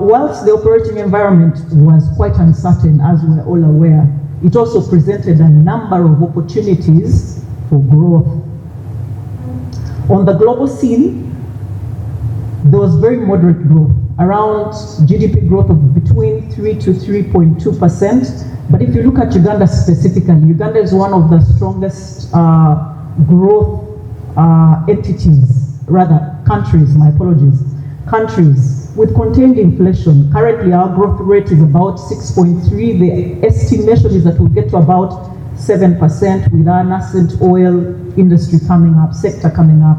Whilst the operating environment was quite uncertain, as we're all aware, it also presented a number of opportunities for growth. On the global scene, there was very moderate growth, around GDP growth of between 3 to 3.2%. But if you look at Uganda specifically, Uganda is one of the strongest growth countries with contained inflation. Currently, our growth rate is about 6.3. The estimation is that we'll get to about 7% with our nascent oil industry sector coming up.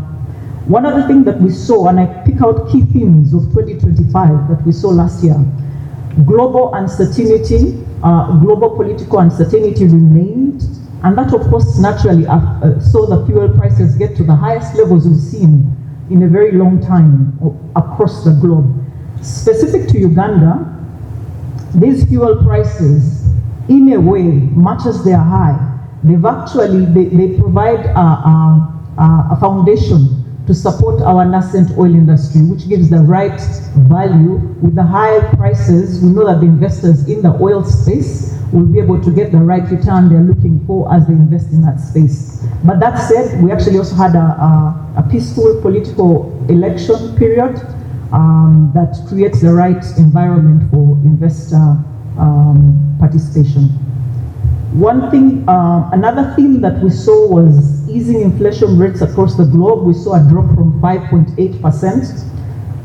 One other thing that we saw, and I pick out key themes of 2025 that we saw last year, global uncertainty, global political uncertainty remained, and that of course naturally saw the fuel prices get to the highest levels we've seen in a very long time across the globe. Specific to Uganda, these fuel prices, in a way, much as they are high, they provide a foundation to support our nascent oil industry, which gives the right value. With the high prices, we know that the investors in the oil space will be able to get the right return they're looking for as they invest in that space. But that said, we actually also had a peaceful political election period that creates the right environment for investor participation. One thing, another theme that we saw was easing inflation rates across the globe. We saw a drop from 5.8%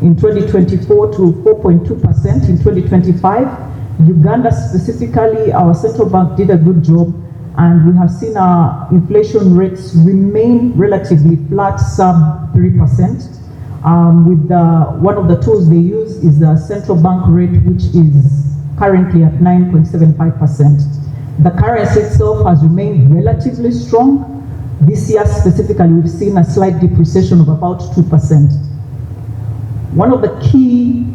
in 2024 to 4.2% in 2025. Uganda specifically, our central bank did a good job, and we have seen our inflation rates remain relatively flat, sub 3%. One of the tools they use is the central bank rate, which is currently at 9.75%. The currency itself has remained relatively strong. This year specifically, we've seen a slight depreciation of about 2%. One of the key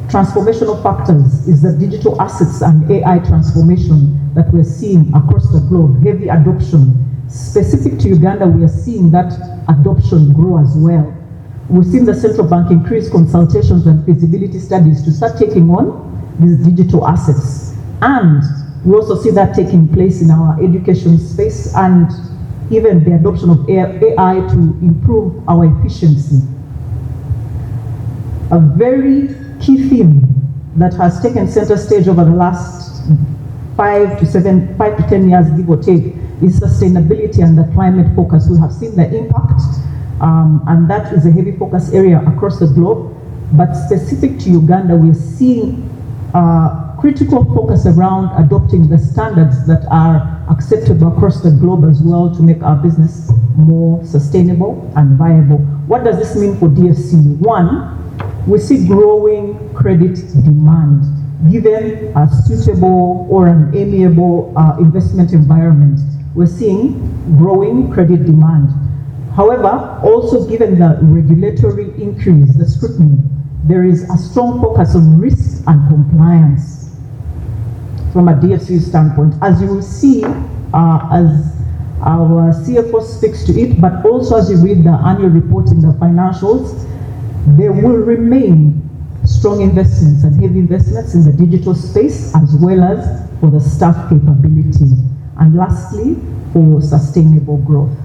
transformational factors is the digital assets and AI transformation that we're seeing across the globe, heavy adoption. Specific to Uganda, we are seeing that adoption grow as well. We've seen the central bank increase consultations and feasibility studies to start taking on these digital assets. And we also see that taking place in our education space and even the adoption of AI to improve our efficiency. A very key theme that has taken center stage over the last 5 to 10 years, give or take, is sustainability and the climate focus. We have seen the impact, and that is a heavy focus area across the globe. But specific to Uganda, we're seeing critical focus around adopting the standards that are acceptable across the globe as well to make our business more sustainable and viable. What does this mean for DFC? One, we see growing credit demand. Given a suitable or an amiable investment environment, we're seeing growing credit demand. However, also given the regulatory increase, the scrutiny, there is a strong focus on risk and compliance from a DFC standpoint. As you will see, as our CFO speaks to it, but also as you read the annual report in the financials, there will remain strong investments and heavy investments in the digital space, as well as for the staff capability. And lastly, for sustainable growth.